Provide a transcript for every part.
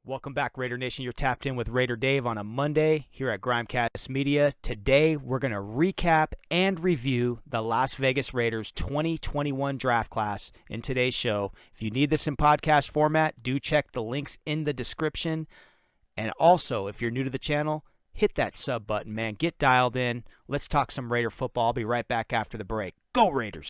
Welcome back, Raider Nation. You're tapped in with Raider Dave on a Monday here at GrimeCast Media. Today, we're going to recap and review the Las Vegas Raiders 2021 draft class in today's show. If you need this in podcast format, do check the links in the description. And also, if you're new to the channel, hit that sub button, man. Get dialed in. Let's talk some Raider football. I'll be right back after the break. Go Raiders!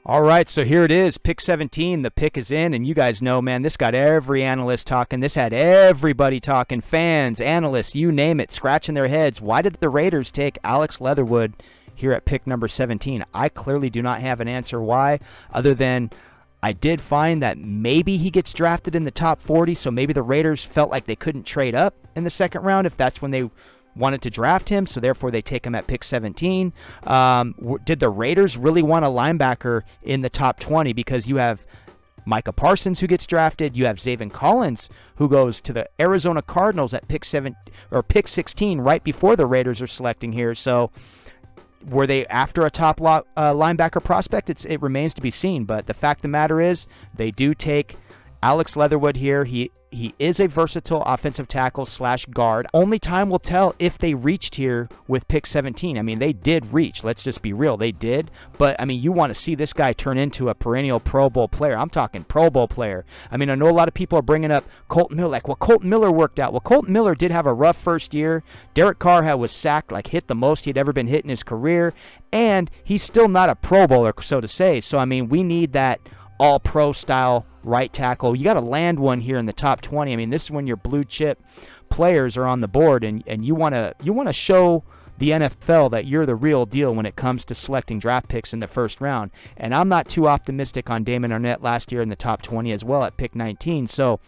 All right, so here it is, pick 17. The pick is in, and you guys know, man, this got every analyst talking. This had everybody talking, fans, analysts, you name it, scratching their heads. Why did the Raiders take Alex Leatherwood here at pick number 17? I clearly do not have an answer why, other than I did find that maybe he gets drafted in the top 40, so maybe the Raiders felt like they couldn't trade up in the second round if that's when they wanted to draft him, so therefore they take him at pick 17. Did the Raiders really want a linebacker in the top 20? Because you have Micah Parsons who gets drafted, you have Zaven Collins who goes to the Arizona Cardinals at pick 16 right before the Raiders are selecting here. So were they after a top linebacker prospect? It remains to be seen, but the fact of the matter is they do take Alex Leatherwood here. He is a versatile offensive tackle / guard. Only time will tell if they reached here with pick 17. I mean, they did reach. Let's just be real. They did. But, I mean, you want to see this guy turn into a perennial Pro Bowl player. I'm talking Pro Bowl player. I mean, I know a lot of people are bringing up Colton Miller. Like, well, Colton Miller worked out. Well, Colton Miller did have a rough first year. Derek Carr was sacked, like hit the most he'd ever been hit in his career. And he's still not a Pro Bowler, so to say. So, I mean, we need that all-pro style right tackle. You got to land one here in the top 20. I mean, this is when your blue chip players are on the board, and you want to show the NFL that you're the real deal when it comes to selecting draft picks in the first round. And I'm not too optimistic on Damon Arnett last year in the top 20 as well at pick 19. So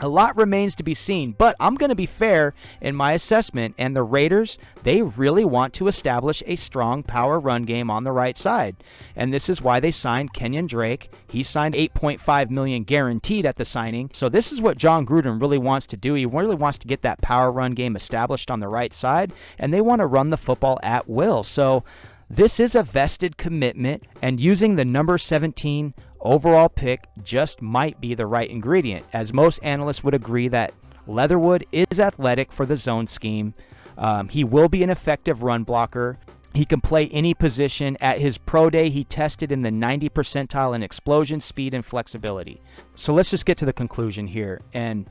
a lot remains to be seen, but I'm going to be fair in my assessment, and the Raiders, they really want to establish a strong power run game on the right side, and this is why they signed Kenyon Drake. He signed $8.5 million guaranteed at the signing, so this is what John Gruden really wants to do. He really wants to get that power run game established on the right side, and they want to run the football at will. So this is a vested commitment, and using the number 17 overall pick just might be the right ingredient, as most analysts would agree that Leatherwood is athletic for the zone scheme. He will be an effective run blocker. He can play any position. At his pro day, he tested in the 90th percentile in explosion, speed, and flexibility. So let's just get to the conclusion here. And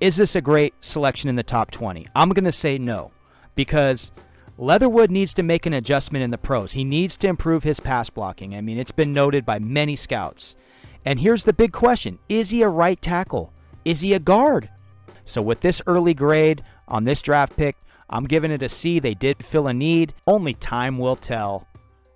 is this a great selection in the top 20? I'm going to say no, because Leatherwood needs to make an adjustment in the pros. He needs to improve his pass blocking. I mean, it's been noted by many scouts. And here's the big question. Is he a right tackle? Is he a guard? So with this early grade on this draft pick, I'm giving it a C. They did fill a need. Only time will tell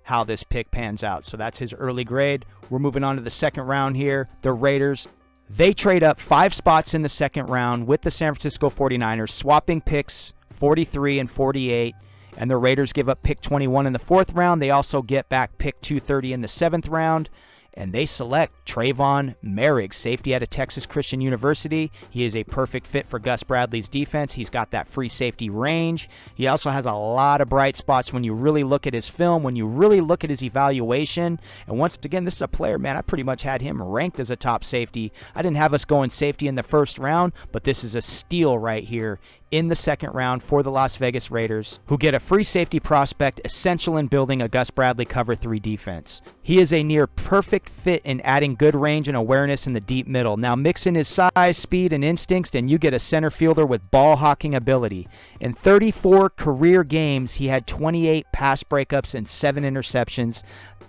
how this pick pans out. So that's his early grade. We're moving on to the second round here. The Raiders, they trade up 5 spots in the second round with the San Francisco 49ers, swapping picks 43 and 48. And the Raiders give up pick 21 in the 4th round. They also get back pick 230 in the 7th round. And they select Trayvon Merrick, safety out of Texas Christian University. He is a perfect fit for Gus Bradley's defense. He's got that free safety range. He also has a lot of bright spots when you really look at his film, when you really look at his evaluation. And once again, this is a player, man, I pretty much had him ranked as a top safety. I didn't have us going safety in the 1st round, but this is a steal right here in the 2nd round for the Las Vegas Raiders, who get a free safety prospect essential in building a Gus Bradley cover 3 defense. He is a near perfect fit in adding good range and awareness in the deep middle. Now mix in his size, speed, and instincts, and you get a center fielder with ball hawking ability. In 34 career games, he had 28 pass breakups and 7 interceptions,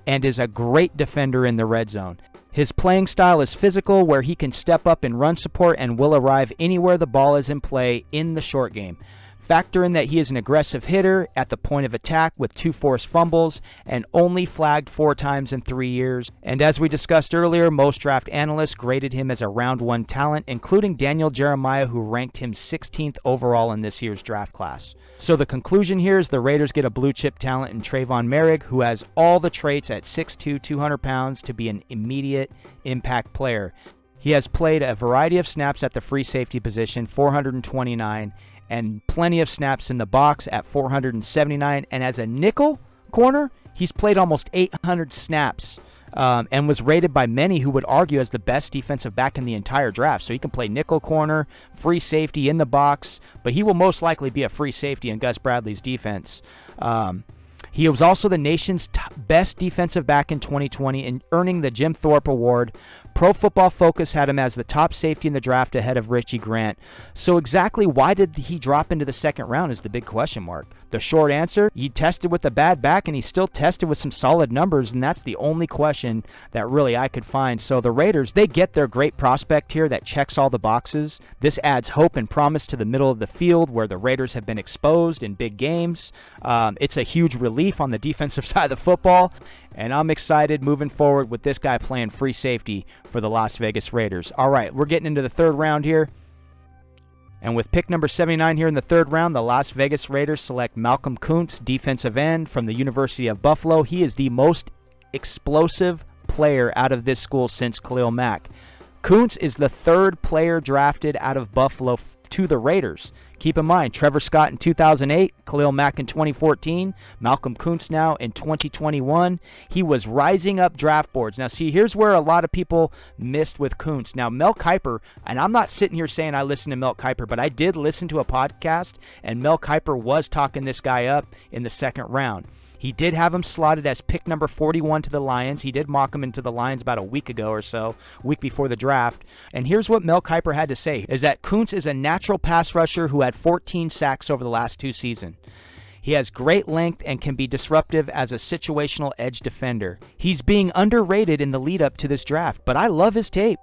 and is a great defender in the red zone. His playing style is physical, where he can step up in run support and will arrive anywhere the ball is in play in the short game. Factor in that he is an aggressive hitter at the point of attack with 2 forced fumbles and only flagged 4 times in 3 years. And as we discussed earlier, most draft analysts graded him as a round 1 talent, including Daniel Jeremiah, who ranked him 16th overall in this year's draft class. So the conclusion here is the Raiders get a blue chip talent in Trayvon Merrick, who has all the traits at 6'2", 200 pounds to be an immediate impact player. He has played a variety of snaps at the free safety position, 429, and plenty of snaps in the box at 479. And as a nickel corner, He's played almost 800 snaps and was rated by many who would argue as the best defensive back in the entire draft. So he can play nickel corner, free safety in the box, but he will most likely be a free safety in Gus Bradley's defense. He was also the nation's best defensive back in 2020 and earning the Jim Thorpe Award. Pro Football Focus had him as the top safety in the draft ahead of Richie Grant. So exactly why did he drop into the second round is the big question mark. The short answer, he tested with a bad back and he still tested with some solid numbers, and that's the only question that really I could find. So the Raiders, they get their great prospect here that checks all the boxes. This adds hope and promise to the middle of the field where the Raiders have been exposed in big games. It's a huge relief on the defensive side of the football, and I'm excited moving forward with this guy playing free safety for the Las Vegas Raiders. All right, we're getting into the third round here. And with pick number 79 here in the third round, the Las Vegas Raiders select Malcolm Koonce, defensive end from the University of Buffalo. He is the most explosive player out of this school since Khalil Mack. Koonce is the third player drafted out of Buffalo to the Raiders. Keep in mind, Trevor Scott in 2008, Khalil Mack in 2014, Malcolm Koonce now in 2021. He was rising up draft boards. Now, see, here's where a lot of people missed with Koonce. Now, Mel Kiper, and I'm not sitting here saying I listen to Mel Kiper, but I did listen to a podcast, and Mel Kiper was talking this guy up in the second round. He did have him slotted as pick number 41 to the Lions. He did mock him into the Lions about a week ago or so, a week before the draft. And here's what Mel Kiper had to say, is that Koonce is a natural pass rusher who had 14 sacks over the last 2 seasons. He has great length and can be disruptive as a situational edge defender. He's being underrated in the lead up to this draft, but I love his tape.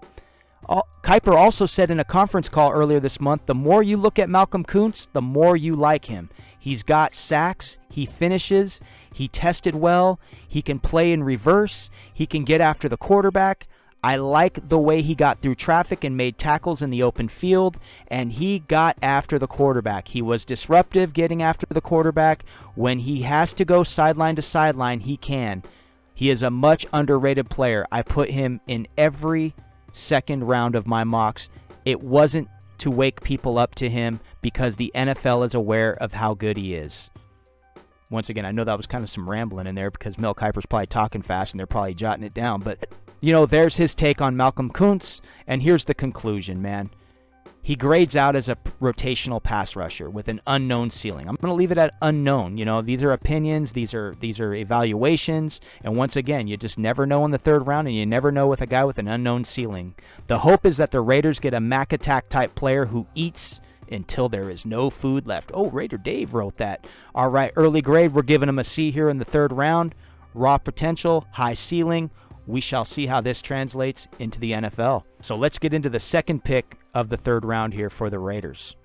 Kiper also said in a conference call earlier this month, the more you look at Malcolm Koonce, the more you like him. He's got sacks, he finishes, he tested well, he can play in reverse, he can get after the quarterback. I like the way he got through traffic and made tackles in the open field, and he got after the quarterback. He was disruptive getting after the quarterback. When he has to go sideline to sideline, he can. He is a much underrated player. I put him in every second round of my mocks. It wasn't to wake people up to him because the NFL is aware of how good he is. Once again, I know that was kind of some rambling in there because Mel Kiper's probably talking fast and they're probably jotting it down. But, you know, there's his take on Malcolm Koonce, and here's the conclusion, man. He grades out as a rotational pass rusher with an unknown ceiling. I'm going to leave it at unknown. You know, these are opinions, these are evaluations, and once again, you just never know in the third round, and you never know with a guy with an unknown ceiling. The hope is that the Raiders get a Mac Attack type player who eats until there is no food left. Oh, Raider Dave wrote that. All right, early grade, we're giving him a C here in the third round. Raw potential, high ceiling. We shall see how this translates into the NFL. So let's get into the second pick of the third round here for the Raiders.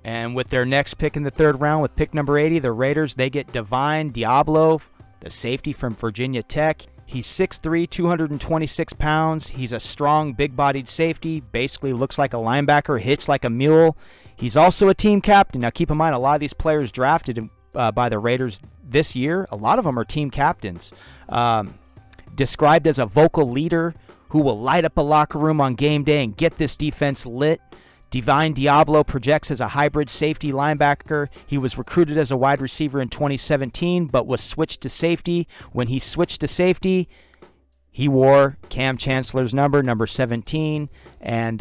And with their next pick in the third round, with pick number 80, the Raiders, they get Divine Diablo, the safety from Virginia Tech. He's 6'3", 226 pounds. He's a strong, big-bodied safety. Basically looks like a linebacker, hits like a mule. He's also a team captain. Now, keep in mind, a lot of these players drafted by the Raiders this year, a lot of them are team captains. Described as a vocal leader who will light up a locker room on game day and get this defense lit. Divine Diablo projects as a hybrid safety linebacker. He was recruited as a wide receiver in 2017, but was switched to safety. When he switched to safety, he wore Cam Chancellor's number 17, and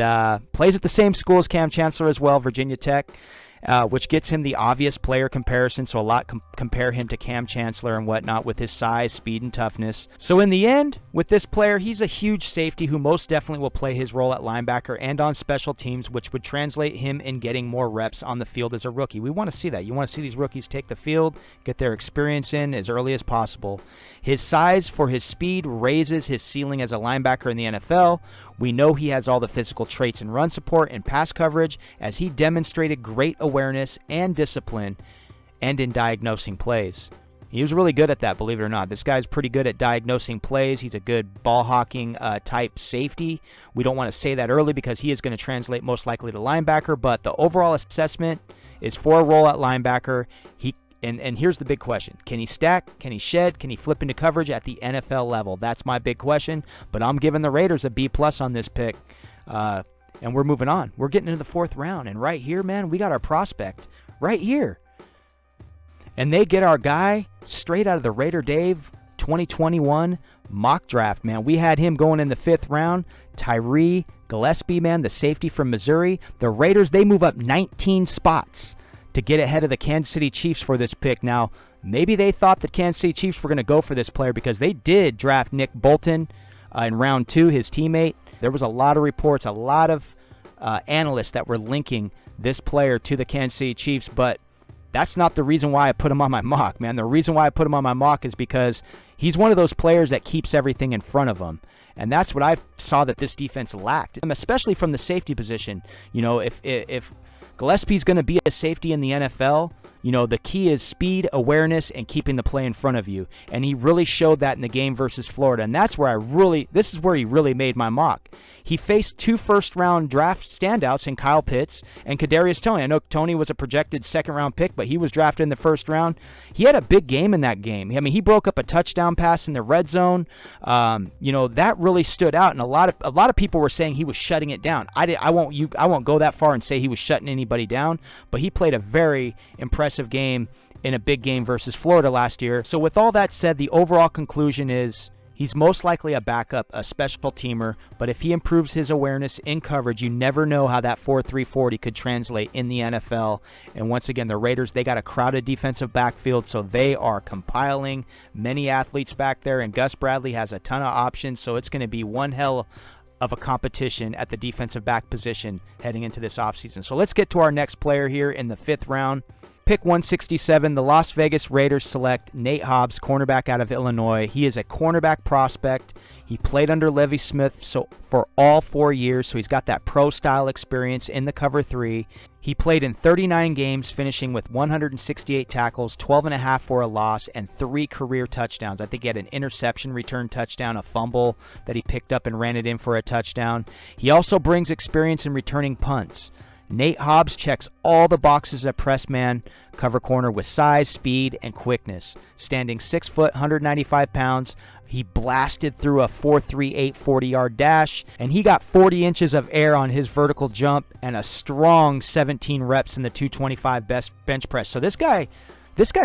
plays at the same school as Cam Chancellor as well, Virginia Tech, which gets him the obvious player comparison, so a lot compare him to Cam Chancellor and whatnot with his size, speed, and toughness. So in the end, with this player, he's a huge safety who most definitely will play his role at linebacker and on special teams, which would translate him in getting more reps on the field as a rookie. We want to see that. You want to see these rookies take the field, get their experience in as early as possible. His size for his speed raises his ceiling as a linebacker in the NFL. We know he has all the physical traits in run support and pass coverage, as he demonstrated great awareness and discipline and in diagnosing plays. He was really good at that, believe it or not. This guy's pretty good at diagnosing plays. He's a good ball hawking type safety. We don't want to say that early because he is going to translate most likely to linebacker, but the overall assessment is for a role at linebacker. And here's the big question. Can he stack? Can he shed? Can he flip into coverage at the NFL level? That's my big question. But I'm giving the Raiders a B+ on this pick. And we're moving on. We're getting into the fourth round. And right here, man, we got our prospect. Right here. And they get our guy straight out of the Raider Dave 2021 mock draft, man. We had him going in the 5th round. Tyree Gillespie, man, the safety from Missouri. The Raiders, they move up 19 spots to get ahead of the Kansas City Chiefs for this pick. Now, maybe they thought the Kansas City Chiefs were going to go for this player because they did draft Nick Bolton in round 2, his teammate. There was a lot of reports, a lot of analysts that were linking this player to the Kansas City Chiefs, but that's not the reason why I put him on my mock, man. The reason why I put him on my mock is because he's one of those players that keeps everything in front of him. And that's what I saw that this defense lacked, especially from the safety position. You know, if Gillespie's going to be a safety in the NFL, you know, the key is speed, awareness, and keeping the play in front of you. And he really showed that in the game versus Florida. And that's where this is where he really made my mock. He faced 2 first-round draft standouts in Kyle Pitts and Kadarius Toney. I know Toney was a projected second-round pick, but he was drafted in the 1st round. He had a big game in that game. I mean, he broke up a touchdown pass in the red zone. You know, that really stood out, and a lot of people were saying he was shutting it down. I won't go that far and say he was shutting anybody down, but he played a very impressive game in a big game versus Florida last year. So with all that said, the overall conclusion is he's most likely a backup, a special teamer, but if he improves his awareness in coverage, you never know how that 4.3 40 could translate in the NFL. And once again, the Raiders, they got a crowded defensive backfield, so they are compiling many athletes back there, and Gus Bradley has a ton of options, so it's going to be one hell of a competition at the defensive back position heading into this offseason. So let's get to our next player here in the 5th round. Pick 167, the Las Vegas Raiders select Nate Hobbs, cornerback out of Illinois. He is a cornerback prospect. He played under Levy Smith for all 4 years, so he's got that pro-style experience in the cover 3. He played in 39 games, finishing with 168 tackles, 12.5 for a loss, and 3 career touchdowns. I think he had an interception return touchdown, a fumble that he picked up and ran it in for a touchdown. He also brings experience in returning punts. Nate Hobbs checks all the boxes at press man cover corner with size, speed, and quickness. Standing 6 foot, 195 pounds, he blasted through a 4.38 40-yard dash, and he got 40 inches of air on his vertical jump and a strong 17 reps in the 225 bench press. So this guy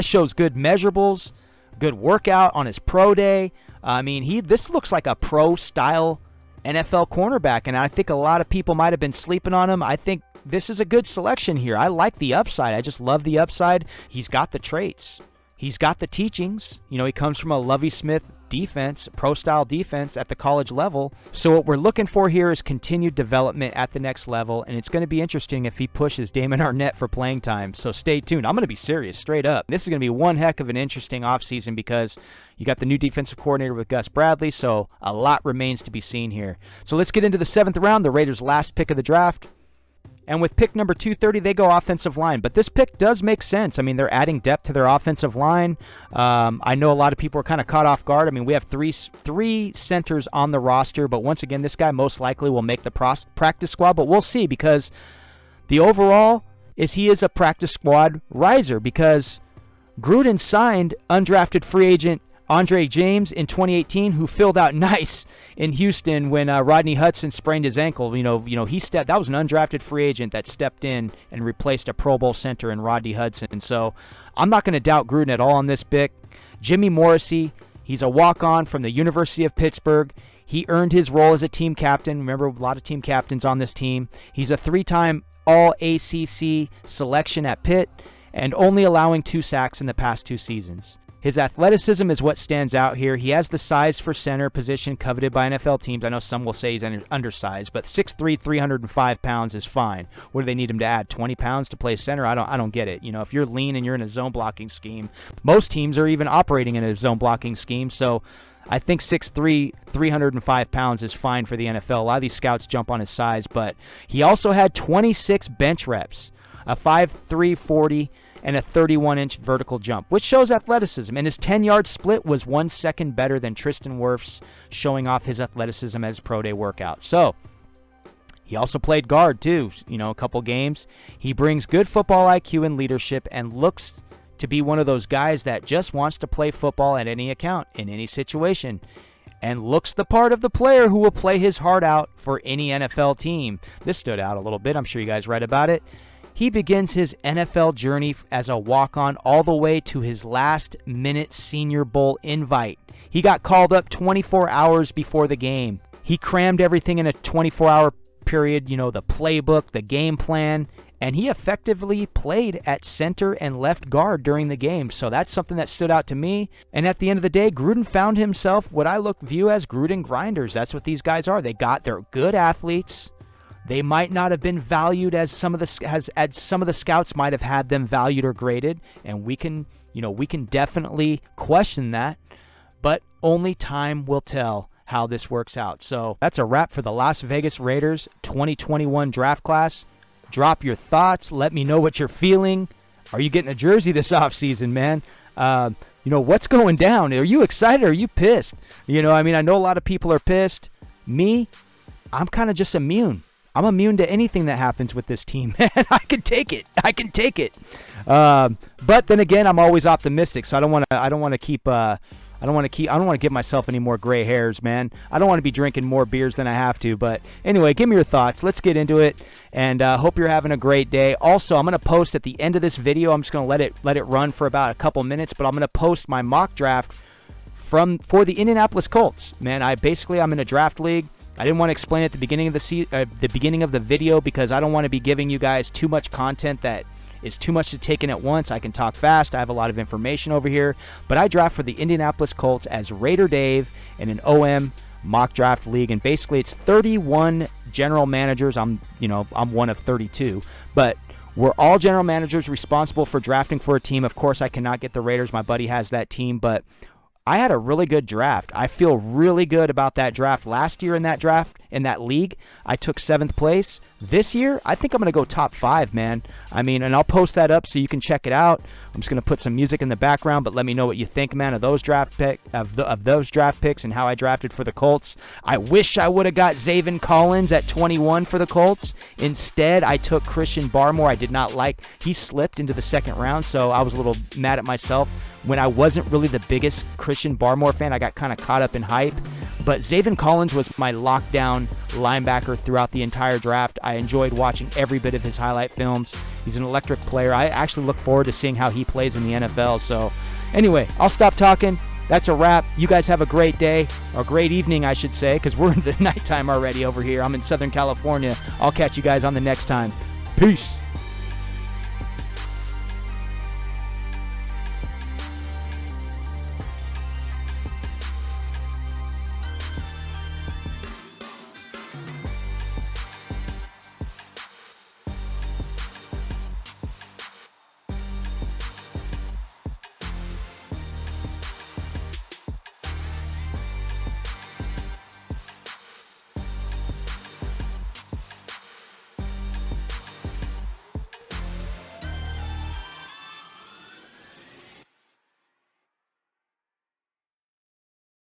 shows good measurables, good workout on his pro day. I mean, this looks like a pro-style NFL cornerback, and I think a lot of people might have been sleeping on him. I think this is a good selection here. I like the upside. I just love the upside. He's got the traits. He's got the teachings. You know, he comes from a Lovie Smith defense, pro-style defense at the college level. So what we're looking for here is continued development at the next level, and it's going to be interesting if he pushes Damon Arnett for playing time. So stay tuned. I'm going to be serious, straight up. This is going to be one heck of an interesting offseason because you got the new defensive coordinator with Gus Bradley, so a lot remains to be seen here. So let's get into the 7th round, the Raiders' last pick of the draft. And with pick number 230, they go offensive line. But this pick does make sense. I mean, they're adding depth to their offensive line. I know a lot of people are kind of caught off guard. I mean, we have three centers on the roster. But once again, this guy most likely will make the practice squad. But we'll see, because the overall is he is a practice squad riser, because Gruden signed undrafted free agent Andre James in 2018, who filled out nice in Houston when Rodney Hudson sprained his ankle. You know, that was an undrafted free agent that stepped in and replaced a Pro Bowl center in Rodney Hudson. So I'm not going to doubt Gruden at all on this pick. Jimmy Morrissey, he's a walk-on from the University of Pittsburgh. He earned his role as a team captain. Remember, a lot of team captains on this team. He's a 3-time All-ACC selection at Pitt and only allowing 2 sacks in the past 2 seasons. His athleticism is what stands out here. He has the size for center position coveted by NFL teams. I know some will say he's undersized, but 6'3", 305 pounds is fine. What do they need him to add, 20 pounds to play center? I don't get it. You know, if you're lean and you're in a zone blocking scheme, most teams are even operating in a zone blocking scheme. So I think 6'3", 305 pounds is fine for the NFL. A lot of these scouts jump on his size, but he also had 26 bench reps, a 5'3", 40, and a 31-inch vertical jump, which shows athleticism. And his 10-yard split was 1 second better than Tristan Wirfs, showing off his athleticism as pro day workout. So he also played guard too, a couple games. He brings good football IQ and leadership, and looks to be one of those guys that just wants to play football at any account, in any situation, and looks the part of the player who will play his heart out for any NFL team. This stood out a little bit. I'm sure you guys read about it. He begins his NFL journey as a walk-on all the way to his last-minute Senior Bowl invite. He got called up 24 hours before the game. He crammed everything in a 24-hour period, you know, the playbook, the game plan, and he effectively played at center and left guard during the game. So that's something that stood out to me. And at the end of the day, Gruden found himself what I view as Gruden grinders. That's what these guys are. They're good athletes. They might not have been valued as some of the scouts might have had them valued or graded, and we can definitely question that, but only time will tell how this works out. So that's a wrap for the Las Vegas Raiders 2021 draft class. Drop your thoughts. Let me know what you're feeling. Are you getting a jersey this offseason, man? What's going down? Are you excited or are you pissed? I know a lot of people are pissed. Me, I'm kind of just immune. I'm immune to anything that happens with this team, man. I can take it. But then again, I'm always optimistic, so I don't want to give myself any more gray hairs, man. I don't want to be drinking more beers than I have to. But anyway, give me your thoughts. Let's get into it, and hope you're having a great day. Also, I'm going to post at the end of this video. I'm just going to let it run for about a couple minutes, but I'm going to post my mock draft for the Indianapolis Colts. Man, I'm in a draft league. I didn't want to explain it at the beginning of the video because I don't want to be giving you guys too much content that is too much to take in at once. I can talk fast. I have a lot of information over here. But I draft for the Indianapolis Colts as Raider Dave in an OM mock draft league. And basically it's 31 general managers. I'm one of 32. But we're all general managers responsible for drafting for a team. Of course, I cannot get the Raiders. My buddy has that team. But I had a really good draft. I feel really good about that draft. Last year in that league, I took 7th place. This year, I think I'm going to go top 5, man. And I'll post that up so you can check it out. I'm just going to put some music in the background, but let me know what you think, man, of those draft picks and how I drafted for the Colts. I wish I would have got Zaven Collins at 21 for the Colts. Instead, I took Christian Barmore. I did not like. He slipped into the 2nd round, so I was a little mad at myself. When I wasn't really the biggest Christian Barmore fan, I got kind of caught up in hype. But Zaven Collins was my lockdown linebacker throughout the entire draft. I enjoyed watching every bit of his highlight films. He's an electric player. I actually look forward to seeing how he plays in the NFL. So anyway, I'll stop talking. That's a wrap. You guys have a great day, or great evening, I should say, because we're in the nighttime already over here. I'm in Southern California. I'll catch you guys on the next time. Peace.